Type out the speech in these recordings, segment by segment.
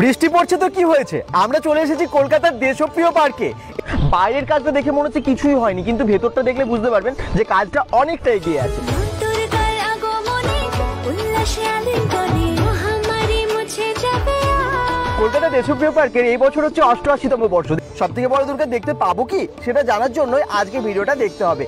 বৃষ্টি পড়ছে তো কি হয়েছে, আমরা চলে এসেছি কলকাতার দেশপ্রিয় পার্কে। বাইরের কাজটা দেখে মনে হচ্ছে কিছুই হয়নি, কিন্তু ভেতরটা দেখলে বুঝতে পারবেন যে কাজটা অনেকটা এগিয়ে আছে। কলকাতা দেশপ্রিয় পার্কের এই বছর হচ্ছে ৮৮তম বর্ষ। সব থেকে বড় দুর্গা দেখতে পাবো কি সেটা জানার জন্যই আজকে ভিডিওটা দেখতে হবে।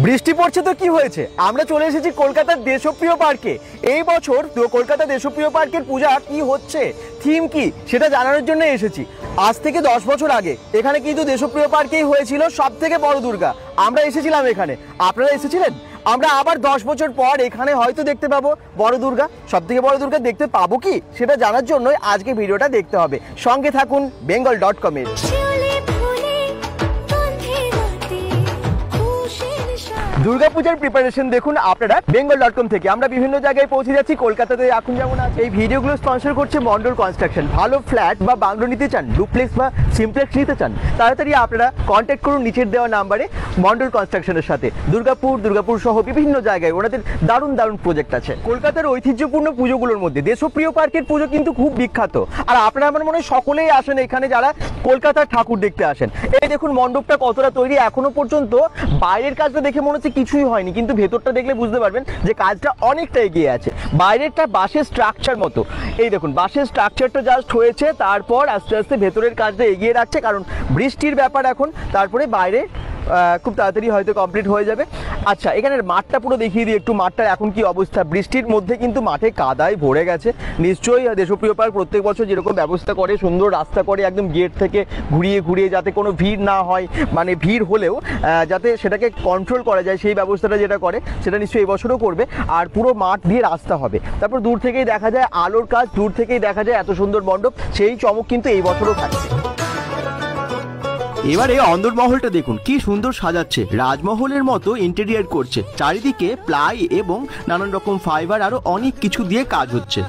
বৃষ্টি পড়ছে তো কি হয়েছে, আমরা চলে এসেছি কলকাতার দেশপ্রিয় পার্কে। এই বছর তো কলকাতা দেশপ্রিয় পার্কের পূজা কি হচ্ছে, থিম কি সেটা জানানোর জন্য এসেছি। আজ থেকে 10 বছর আগে এখানে কিন্তু দেশপ্রিয় পার্কেই হয়েছিল সব থেকে বড় দুর্গা। আমরা এসেছিলাম এখানে, আপনারা এসেছিলেন। আমরা আবার 10 বছর পর এখানে হয়তো দেখতে পাবো বড় দুর্গা। সব থেকে বড় দুর্গা দেখতে পাবো কি সেটা জানার জন্যই আজকে ভিডিওটা দেখতে হবে। সঙ্গে থাকুন bengal.com-এর। দুর্গাপূজার প্রিপারেশন দেখুন আপনারা bengal.com থেকে। আমরা বিভিন্ন জায়গায় পৌঁছে যাচ্ছি, কলকাতাতে এখন যেমন আছে। এই ভিডিওগুলো স্পন্সর করছে মন্ডল কনস্ট্রাকশন। ভালো ফ্ল্যাট বা বাংলো নিতে চান, ডুপ্লেক্স বা সিমপ্লেক্স নিতে চান, তাড়াতাড়ি আপনারা কন্ট্যাক্ট করুন নিচের দেওয়া নাম্বারে মন্ডল কনস্ট্রাকশনের সাথে। দুর্গাপুর সহ বিভিন্ন জায়গায় ওনাদের দারুণ দারুণ প্রজেক্ট আছে। কলকাতার ঐতিহ্যপূর্ণ পুজোগুলোর মধ্যে দেশপ্রিয় পার্কের পুজো কিন্তু খুব বিখ্যাত। আর আপনারা আমার মনে হয় সকলেই আসেন এখানে যারা কলকাতার ঠাকুর দেখতে আসেন। এই দেখুন মণ্ডপটা কতটা তৈরি, এখনো পর্যন্ত বাইরের কাজটা দেখে মনে হচ্ছে কিছুই হয়নি, কিন্তু ভেতরটা দেখলে বুঝতে পারবেন যে কাজটা অনেকটা এগিয়ে আছে। বাইরেরটা বাঁশের স্ট্রাকচার মতো, এই দেখুন বাঁশের স্ট্রাকচারটা জাস্ট হয়েছে, তারপর আস্তে আস্তে ভেতরের কাজটা এগিয়ে রাখছে, কারণ বৃষ্টির ব্যাপার এখন। তারপরে বাইরে খুব তাড়াতাড়ি হয়তো কমপ্লিট হয়ে যাবে। আচ্ছা, এখানের মাঠটা পুরো দেখিয়ে দিই একটু, মাঠটার এখন কি অবস্থা। বৃষ্টির মধ্যে কিন্তু মাঠে কাদায় ভরে গেছে। নিশ্চয়ই দেশপ্রিয় পার্ক প্রত্যেক বছর যেরকম ব্যবস্থা করে, সুন্দর রাস্তা করে একদম গেট থেকে ঘুরিয়ে যাতে কোনো ভিড় না হয়, মানে ভিড় হলেও যাতে সেটাকে কন্ট্রোল করা যায়, সেই ব্যবস্থাটা যেটা করে সেটা নিশ্চয়ই এই বছরও করবে। আর পুরো মাঠ দিয়ে রাস্তা হবে, তারপর দূর থেকেই দেখা যায় আলোর কাজ, দূর থেকেই দেখা যায় এত সুন্দর মণ্ডপ, সেই চমক কিন্তু এই বছরও থাকছে। এবারে অন্দরমহলটা দেখুন কি সুন্দর সাজাচ্ছে, রাজমহলের মতো ইন্টেরিয়ার করছে। চারিদিকে প্লাই এবং নানান রকম ফাইবার আরো অনেক কিছু দিয়ে কাজ হচ্ছে।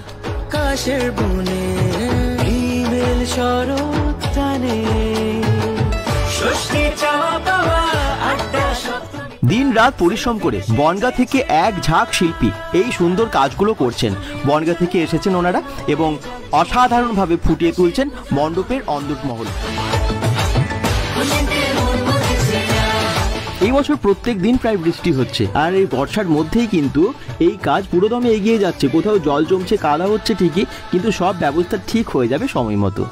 দিন রাত পরিশ্রম করে বনগাঁ থেকে এক ঝাঁক শিল্পী এই সুন্দর কাজগুলো করছেন। বনগাঁ থেকে এসেছেন ওনারা এবং অসাধারণভাবে ফুটিয়ে তুলছেন মণ্ডপের অন্দরমহল। এই বছর প্রত্যেক দিন প্রায় বৃষ্টি হচ্ছে, আর এই বর্ষার মধ্যেই কিন্তু এই কাজ পুরোদমে এগিয়ে যাচ্ছে। কোথাও জল জমছে, কাদা হচ্ছে ঠিকই, কিন্তু সব ব্যবস্থা ঠিক হয়ে যাবে সময় মতো।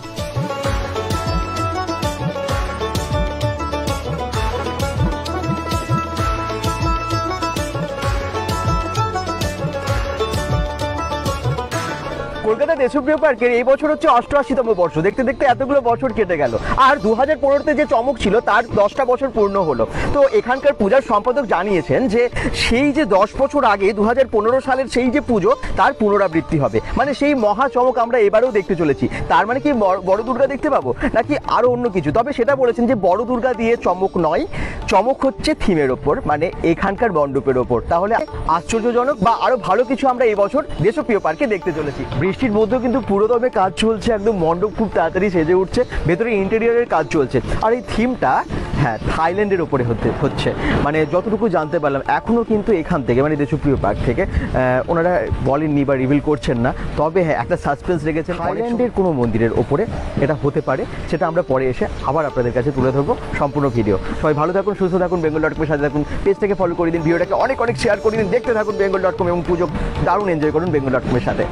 কলকাতা দেশপ্রিয় পার্কের এই বছর হচ্ছে ৮৮তম বর্ষ। দেখতে দেখতে এতগুলো বছর কেটে গেল, আর 2015-তে যে চমক ছিল তার 10টা বছর পূর্ণ হলো। তো এখানকার পূজার সম্পাদক জানিয়েছেন যে সেই যে 10 বছর আগে 2015 সালের সেই যে পুজো, তার পুনরাবৃত্তি হবে। মানে সেই মহা চমক আমরা এবারেও দেখতে চলেছি। তার মানে কি বড় দুর্গা দেখতে পাবো নাকি আরো অন্য কিছু? তবে সেটা বলেছেন যে বড় দুর্গা দিয়ে চমক নয়, চমক হচ্ছে থিমের ওপর, মানে এখানকার মণ্ডপের ওপর। তাহলে আশ্চর্যজনক বা আরো ভালো কিছু আমরা এই বছর দেশপ্রিয় পার্কে দেখতে চলেছি। বৃষ্টির মধ্যেও কিন্তু পুরোদমে কাজ চলছে, একদম মণ্ডপ খুব তাড়াতাড়ি সেজে উঠছে, ভেতরে ইন্টেরিয়রের কাজ চলছে। আর এই থিমটা থাইল্যান্ডের ওপরে হচ্ছে, মানে যতটুকু জানতে পারলাম এখনও কিন্তু এখান থেকে মানে দেশপ্রিয় পার্ক থেকে ওনারা বলেননি বা রিভিল করছেন না। তবে একটা সাসপেন্স রেখেছেন, থাইল্যান্ডের কোনো মন্দিরের ওপরে এটা হতে পারে। সেটা আমরা পরে এসে আবার আপনাদের কাছে তুলে ধরবো সম্পূর্ণ ভিডিও। সবাই ভালো থাকুন, সুস্থ থাকুন, bengal.com-এর সাথে থাকুন। পেজটাকে ফলো করে দিন, ভিডিওটাকে অনেক শেয়ার করে দিন, দেখতে থাকুন bengal.com এবং পুজো দারুণ এনজয় করুন bengal.com-এর সাথে।